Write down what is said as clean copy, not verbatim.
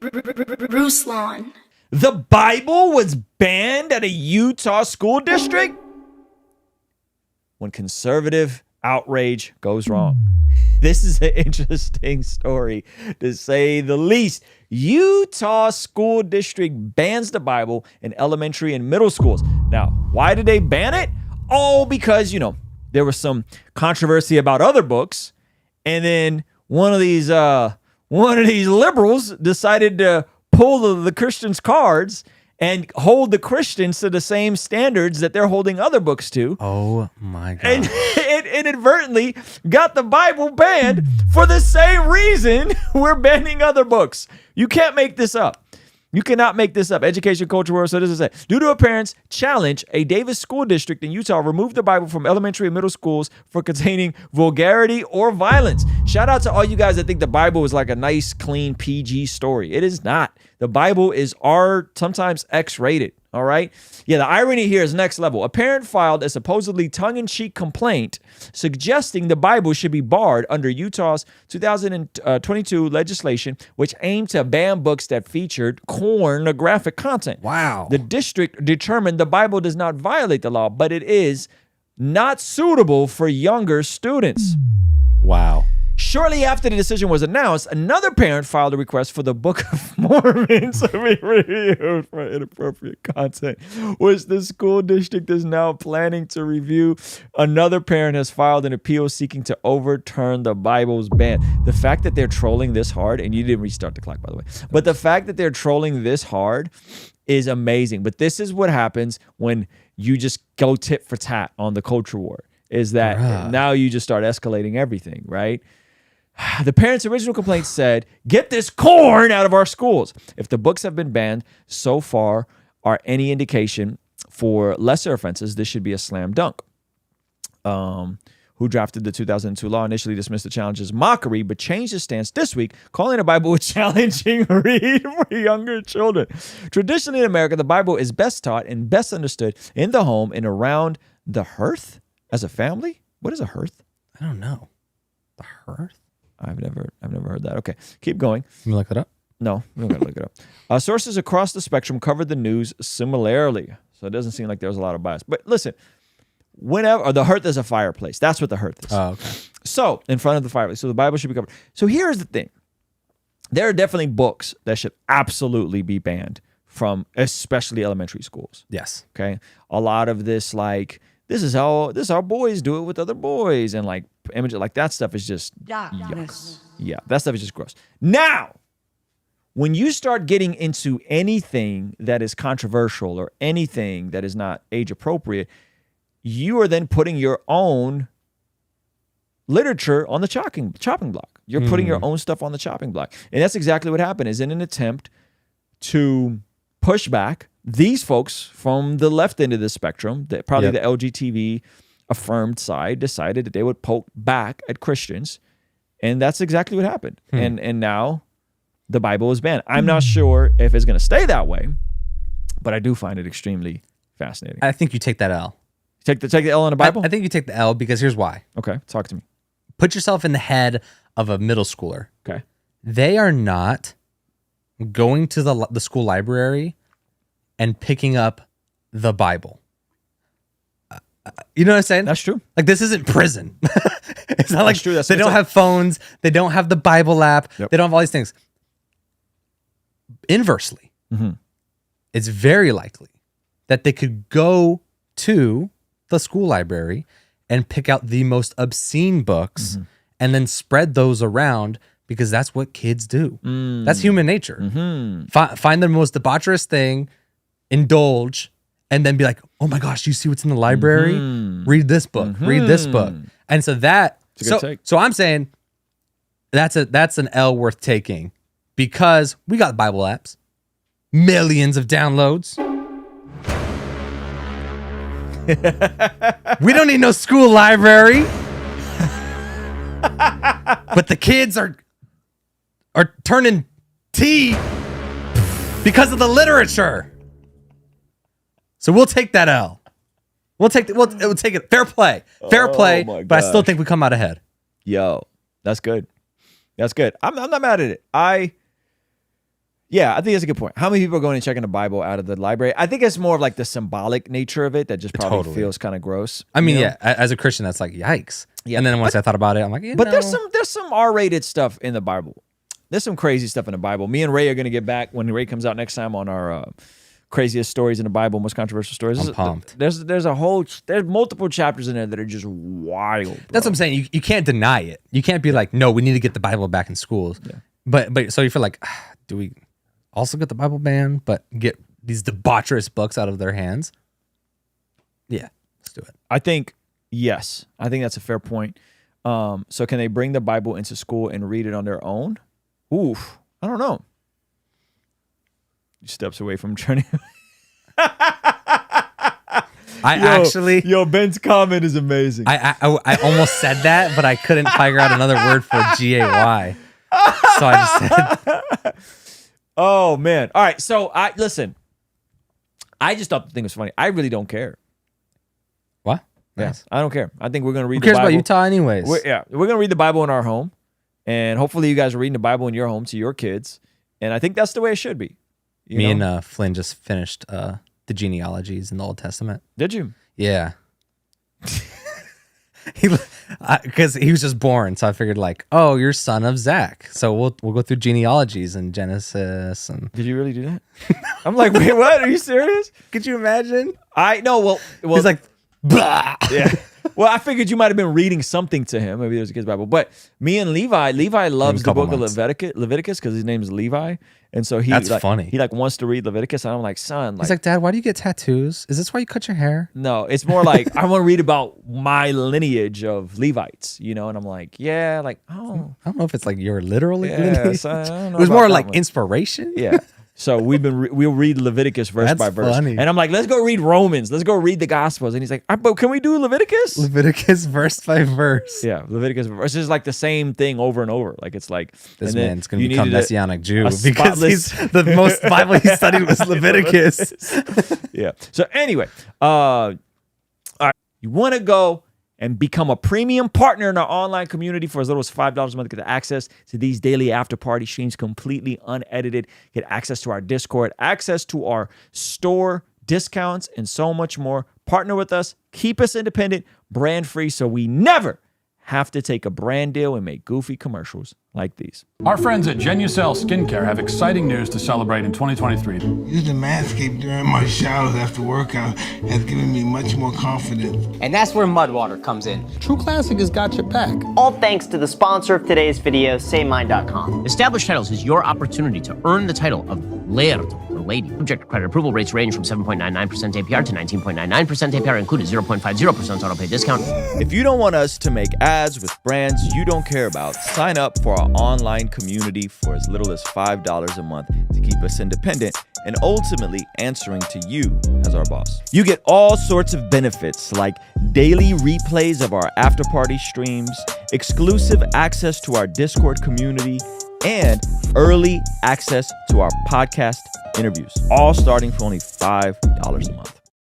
Ruslan. The Bible was banned at a Utah school district when conservative outrage goes wrong. This is an interesting story, to say the least. Utah school district bans the Bible in elementary and middle schools. Now, why did they ban it? Oh, because, you know, there was some controversy about other books, and then one of these liberals decided to pull the Christians' cards and hold the Christians to the same standards that they're holding other books to. Oh my God. And it inadvertently got the Bible banned for the same reason we're banning other books. You can't make this up. You cannot make this up. Education, culture, world. So this is it. Due to a parent's challenge, a Davis school district in Utah removed the Bible from elementary and middle schools for containing vulgarity or violence. Shout out to all you guys that think the Bible is like a nice, clean, PG story. It is not. The Bible is R, sometimes X-rated. All right. Yeah, the irony here is next level. A parent filed a supposedly tongue-in-cheek complaint suggesting the Bible should be barred under Utah's 2022 legislation, which aimed to ban books that featured pornographic content. Wow. The district determined the Bible does not violate the law, but it is not suitable for younger students. Wow. Shortly after the decision was announced, another parent filed a request for the Book of Mormon to be reviewed for inappropriate content, which the school district is now planning to review. Another parent has filed an appeal seeking to overturn the Bible's ban. The fact that they're trolling this hard, and you didn't restart the clock, by the way, but the fact that they're trolling this hard is amazing. But this is what happens when you just go tit for tat on the culture war, is that now you just start escalating everything, right? The parents' original complaint said, get this corn out of our schools. If the books have been banned so far are any indication for lesser offenses, this should be a slam dunk. Who drafted the 2002 law initially dismissed the challenge as mockery, but changed his stance this week, calling the Bible a challenging read for younger children. Traditionally in America, the Bible is best taught and best understood in the home and around the hearth as a family. What is a hearth? I don't know. The hearth? I've never heard that. Okay, keep going. Can you look it up? No, we're not going to look it up. Sources across the spectrum covered the news similarly, so it doesn't seem like there was a lot of bias. But listen, the hearth is a fireplace. That's what the hearth is. Oh, okay. So in front of the fireplace, so the Bible should be covered. So here's the thing: there are definitely books that should absolutely be banned from, especially elementary schools. Yes. Okay, a lot of this, like, this is how boys do it with other boys, and like images like that stuff is just yuck. Yeah, that stuff is just gross. Now, when you start getting into anything that is controversial or anything that is not age appropriate, you are then putting your own literature on the chopping block. You're putting your own stuff on the chopping block, and that's exactly what happened. Is in an attempt to push back, these folks from the left end of the spectrum, probably the LGTB affirmed side, decided that they would poke back at Christians, and that's exactly what happened. And now the Bible is banned. I'm not sure if it's going to stay that way, but I do find it extremely fascinating. I think you take that L. Take the L on the Bible? I think you take the L because here's why. Okay, talk to me. Put yourself in the head of a middle schooler. Okay. They are not going to the school library and picking up the Bible. You know what I'm saying? That's true. Like, this isn't prison. It's not like true. they don't have phones. They don't have the Bible app. Yep. They don't have all these things. Inversely, it's very likely that they could go to the school library and pick out the most obscene books and then spread those around, because that's what kids do. That's human nature. Find the most debaucherous thing, indulge, and then be like, oh my gosh, you see what's in the library? Read this book, read this book. And so so I'm saying that's an L worth taking, because we got Bible apps, millions of downloads. We don't need no school library. But the kids are turning tea because of the literature. So we'll take that L. We'll take it. Fair play. But I still think we come out ahead. Yo, that's good. That's good. I'm not mad at it. Yeah, I think that's a good point. How many people are going and checking the Bible out of the library? I think it's more of like the symbolic nature of it that just probably feels kind of gross. I mean, yeah, as a Christian, that's like, yikes. Yeah, and then once I thought about it, I'm like, but there's some R-rated stuff in the Bible. There's some crazy stuff in the Bible. Me and Ray are going to get back when Ray comes out next time on our craziest stories in the Bible, most controversial stories. I'm pumped. There's multiple chapters in there that are just wild. Bro. That's what I'm saying. You can't deny it. You can't be like, no, we need to get the Bible back in schools. Yeah. But so you feel like, do we also get the Bible banned, but get these debaucherous books out of their hands? Yeah, let's do it. I think, yes. I think that's a fair point. So can they bring the Bible into school and read it on their own? Oof, I don't know. He steps away from turning. Ben's comment is amazing. I almost said that, but I couldn't figure out another word for GAY. So I just said. Oh man! All right, so listen. I just thought the thing was funny. I really don't care. What? Yes, I don't care. I think we're gonna read. Who cares about Utah, anyways? We're gonna read the Bible in our home, and hopefully, you guys are reading the Bible in your home to your kids. And I think that's the way it should be. Me and Flynn just finished the genealogies in the Old Testament. Did you? Yeah. Because he was just born, so I figured like, oh, you're son of Zach, so we'll go through genealogies and Genesis. And did you really do that? I'm like, wait, what? Are you serious? Could you imagine? Well, he's like, blah. Yeah. Well, I figured you might have been reading something to him. Maybe there's a kid's Bible. But me and Levi loves the book of Leviticus because his name is Levi. And so that's funny. He wants to read Leviticus. And I'm like, son. He's like, Dad, why do you get tattoos? Is this why you cut your hair? No, it's more like, I want to read about my lineage of Levites, And I'm like, yeah, like, oh. I don't know if it's like your literal lineage. I don't know it was more like inspiration. Yeah. So we'll read Leviticus verse by verse. Funny. And I'm like, let's go read Romans. Let's go read the Gospels. And he's like, but can we do Leviticus? Leviticus verse by verse. Yeah, Leviticus verse is like the same thing over and over. Like it's like this man's going to become Messianic Jew because the most Bible he studied was Leviticus. Yeah. So anyway, all right, you want to go and become a premium partner in our online community for as little as $5 a month. Get access to these daily after party streams completely unedited. Get access to our Discord, access to our store discounts, and so much more. Partner with us. Keep us independent, brand free, so we never have to take a brand deal and make goofy commercials like these. Our friends at Genucel Skincare have exciting news to celebrate in 2023. Using Manscaped during my showers after workout has given me much more confidence. And that's where Mudwater comes in. True Classic has got your back. All thanks to the sponsor of today's video, SayMine.com. Established Titles is your opportunity to earn the title of Laird or Lady. Subject to credit approval, rates range from 7.99% APR to 19.99% APR, included 0.50% auto pay discount. If you don't want us to make ads with brands you don't care about, sign up for our online community for as little as $5 a month to keep us independent and ultimately answering to you as our boss. You get all sorts of benefits like daily replays of our after party streams, exclusive access to our Discord community, and early access to our podcast interviews, all starting for only $5 a month.